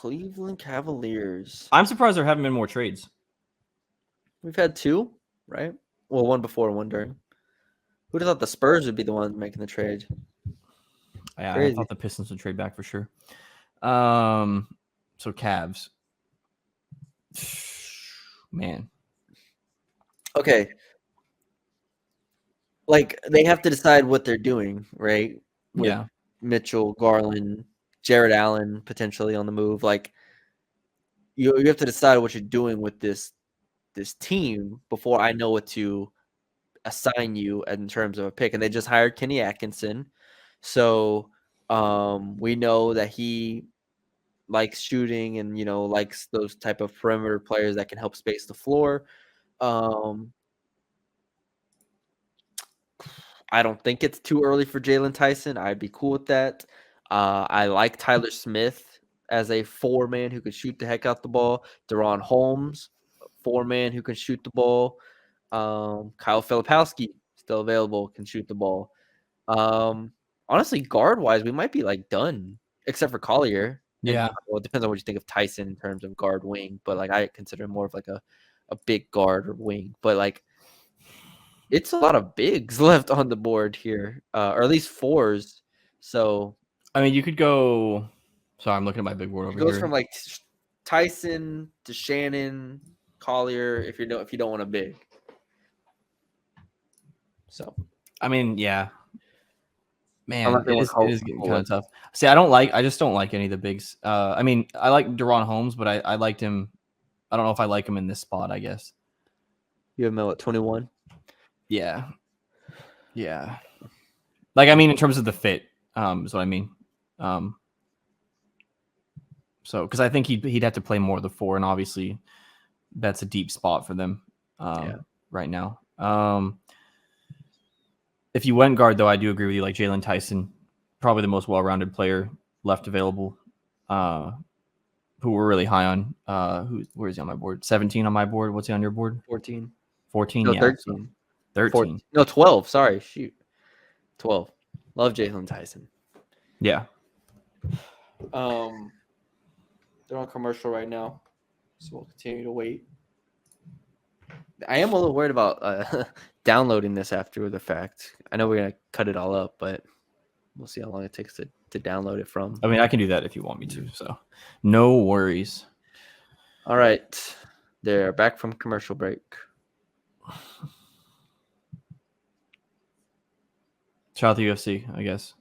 Cleveland Cavaliers. I'm surprised there haven't been more trades. We've had 2, right? Well, one before and one during. Who'd have thought the Spurs would be the one making the trade? Yeah, I Crazy. thought the Pistons would trade back for sure. So Cavs. Man. Okay. Like, they have to decide what they're doing, right? With Yeah. Mitchell, Garland, Jared Allen potentially on the move. Like, you have to decide what you're doing with this team before I know what to assign you in terms of a pick. And they just hired Kenny Atkinson. So we know that he likes shooting and, likes those type of perimeter players that can help space the floor. I don't think it's too early for Jaylon Tyson. I'd be cool with that. I like Tyler Smith as a 4-man who could shoot the heck out the ball. Deron Holmes, 4-man who can shoot the ball. Kyle Filipowski, still available, can shoot the ball. Honestly, guard-wise, we might be done, except for Collier. Yeah. Well, it depends on what you think of Tyson in terms of guard wing, but I consider him more of a big guard or wing. But it's a lot of bigs left on the board here, or at least 4s. So I mean, you could go. Sorry, I'm looking at my big board over it goes here. from Tyson to Shannon, Collier. If you don't want a big. So I mean, yeah. Man, it is getting kind of tough. See, I just don't like any of the bigs. I mean, I like Deron Holmes, but I liked him. I don't know if I like him in this spot, I guess. You have him at 21? Yeah. Yeah. I mean, in terms of the fit, is what I mean. So, because I think he'd have to play more of the 4, and obviously that's a deep spot for them right now. If you went guard, though, I do agree with you. Like Jaylon Tyson, probably the most well-rounded player left available, who we're really high on. Where is he on my board? 17 on my board. What's he on your board? 14. 14? No, Yeah. 13. So 13. No, 12. Sorry. Shoot. 12. Love Jaylon Tyson. Yeah. They're on commercial right now, so we'll continue to wait. I am a little worried about downloading this after the fact. I know we're going to cut it all up, but we'll see how long it takes to download it from. I mean, I can do that if you want me to, so no worries. All right. They're back from commercial break. Shout out to UFC, I guess.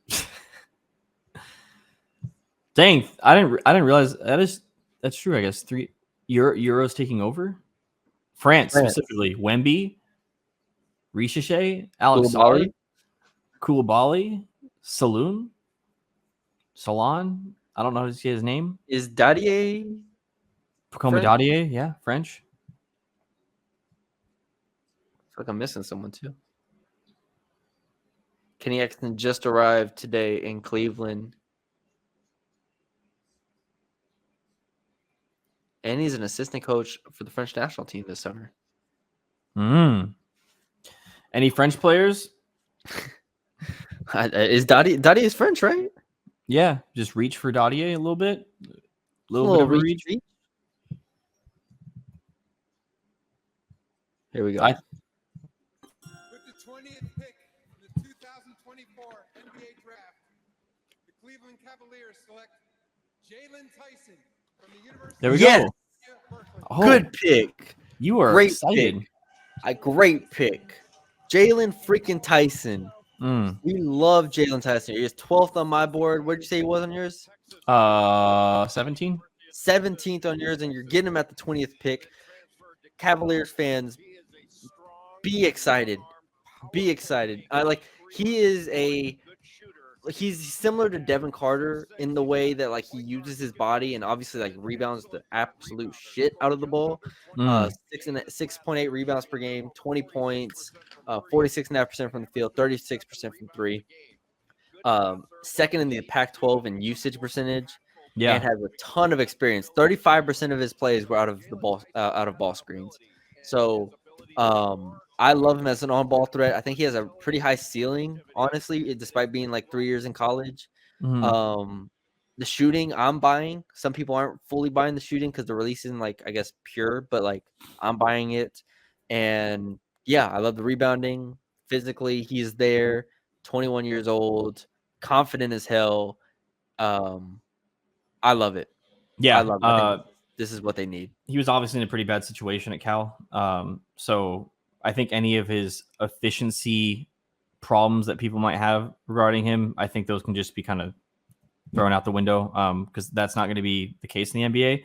Dang, I didn't realize that's true. I guess 3 Euros taking over. France. Specifically, Wemby, Richiche, Alex Sari, Koulibaly, Salon. I don't know how to say his name. Is Dadier? Dadier, yeah, French. I feel like I'm missing someone too. Kenny Atkinson just arrived today in Cleveland. And he's an assistant coach for the French national team this summer. Any French players? Is Dadier is French, right? Yeah, just reach for Dadier a little bit. A little bit of a reach. Here we go. With the 20th pick in the 2024 NBA draft, the Cleveland Cavaliers select Jaylon Tyson from the University There we go. Oh, good pick. You are great excited. Pick. A great pick. Jaylon freaking Tyson. We love Jaylon Tyson. He's 12th on my board. What did you say he was on yours? 17. 17th on yours, and you're getting him at the 20th pick. Cavaliers fans, be excited. Be excited. He's similar to Devin Carter in the way that he uses his body and obviously rebounds the absolute shit out of the ball. 6.8 rebounds per game, 20 points, 46.5% from the field, 36% from 3. Second in the Pac-12 in usage percentage. Yeah, and has a ton of experience. 35% of his plays were out of ball screens. So I love him as an on-ball threat. I think he has a pretty high ceiling, honestly, despite being 3 years in college. The shooting I'm buying. Some people aren't fully buying the shooting because the release isn't like I guess pure, but like I'm buying it. And yeah, I love the rebounding. Physically, he's there. 21 years old, confident as hell. I love it. I Yeah. love it. I think this is what they need. He was obviously in a pretty bad situation at Cal. So I think any of his efficiency problems that people might have regarding him, I think those can just be kind of thrown out the window because that's not going to be the case in the NBA.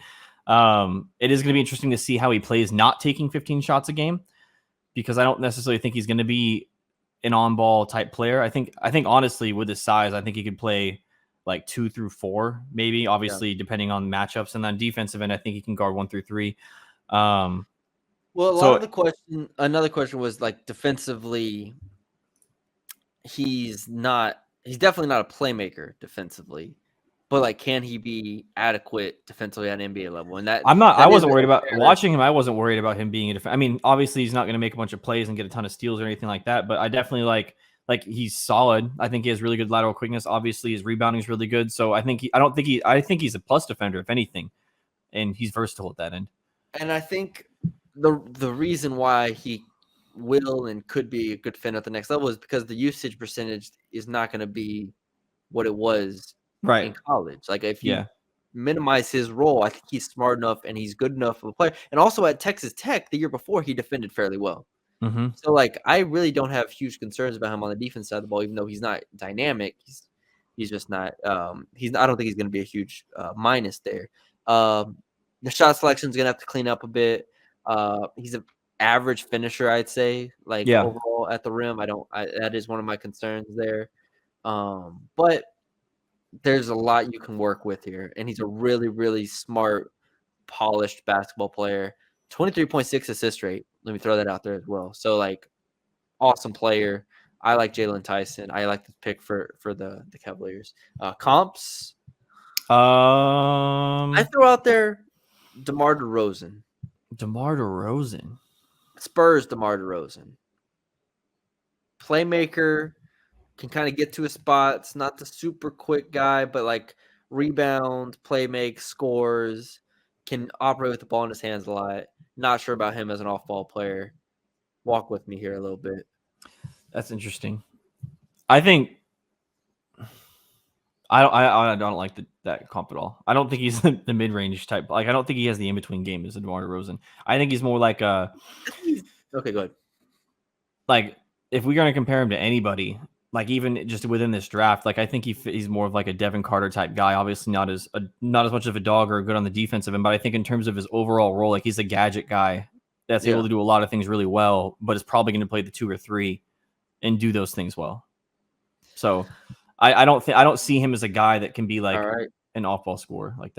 It is going to be interesting to see how he plays not taking 15 shots a game because I don't necessarily think he's going to be an on-ball type player. I think honestly with his size, I think he could play like 2 through 4, maybe. Obviously, depending on matchups, and then defensive end, I think he can guard 1 through 3. Well, another question was like defensively. He's definitely not a playmaker defensively, but like, can he be adequate defensively at an NBA level? And I wasn't worried about watching him. I wasn't worried about him being a defense. I mean, obviously he's not going to make a bunch of plays and get a ton of steals or anything like that, but I definitely like he's solid. I think he has really good lateral quickness. Obviously his rebounding is really good. So I think he's a plus defender if anything, and he's versatile at that end. And I think the reason why he will and could be a good fit at the next level is because the usage percentage is not going to be what it was in college. Like if you minimize his role, I think he's smart enough and he's good enough of a player. And also at Texas Tech the year before, he defended fairly well. Mm-hmm. So like I really don't have huge concerns about him on the defense side of the ball, even though he's not dynamic. He's just not. I don't think he's going to be a huge minus there. The shot selection is going to have to clean up a bit. He's an average finisher, I'd say. Like overall at the rim, that is one of my concerns there. But there's a lot you can work with here, and he's a really, really smart, polished basketball player. 23.6 assist rate. Let me throw that out there as well. So like, awesome player. I like Jaylon Tyson. I like this pick for the Cavaliers. Comps. I throw out there DeMar DeRozan. Spurs DeMar DeRozan. Playmaker, can kind of get to his spots. Not the super quick guy, but like rebound, play make, scores. Can operate with the ball in his hands a lot. Not sure about him as an off-ball player. Walk with me here a little bit. That's interesting. I think I don't like that comp at all. I don't think he's the mid-range type. Like I don't think he has the in-between game as DeMar DeRozan. I think he's more like a. Okay, go ahead. Like if we're gonna compare him to anybody, like even just within this draft, like I think he's more of like a Devin Carter type guy. Obviously not as much of a dog or good on the defensive end, but I think in terms of his overall role, like he's a gadget guy that's able to do a lot of things really well, but is probably going to play the 2 or 3 and do those things well. So I don't see him as a guy that can be like an off-ball scorer like that.